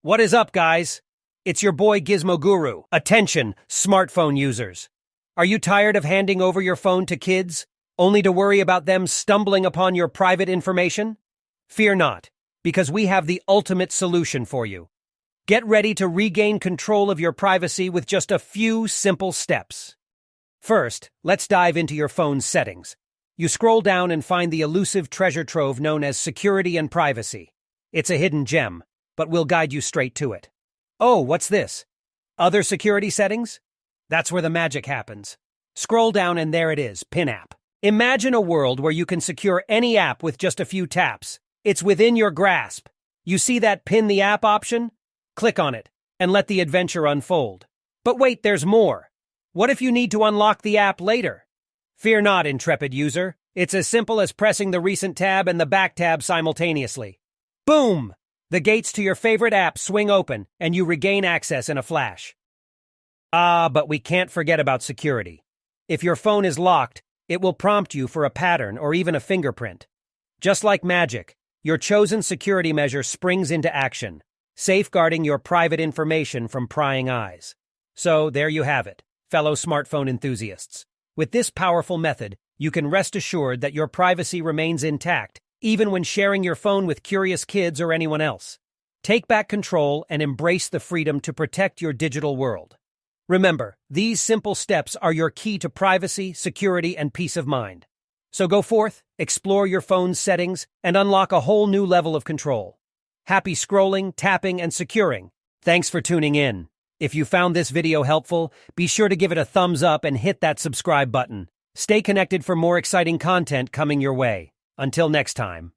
What is up, guys? It's your boy Gizmo Guru. Attention, smartphone users. Are you tired of handing over your phone to kids, only to worry about them stumbling upon your private information? Fear not, because we have the ultimate solution for you. Get ready to regain control of your privacy with just a few simple steps. First, let's dive into your phone's settings. You scroll down and find the elusive treasure trove known as security and privacy. It's a hidden gem, but we'll guide you straight to it. Oh, what's this? Other security settings? That's where the magic happens. Scroll down and there it is, Pin app. Imagine a world where you can secure any app with just a few taps. It's within your grasp. You see that Pin the app option? Click on it and let the adventure unfold. But wait, there's more. What if you need to unlock the app later? Fear not, intrepid user. It's as simple as pressing the recent tab and the back tab simultaneously. Boom! The gates to your favorite app swing open and you regain access in a flash. But we can't forget about security. If your phone is locked, it will prompt you for a pattern or even a fingerprint. Just like magic, your chosen security measure springs into action, safeguarding your private information from prying eyes. So there you have it, fellow smartphone enthusiasts. With this powerful method, you can rest assured that your privacy remains intact, even when sharing your phone with curious kids or anyone else. Take back control and embrace the freedom to protect your digital world. Remember, these simple steps are your key to privacy, security, and peace of mind. So go forth, explore your phone's settings, and unlock a whole new level of control. Happy scrolling, tapping, and securing. Thanks for tuning in. If you found this video helpful, be sure to give it a thumbs up and hit that subscribe button. Stay connected for more exciting content coming your way. Until next time.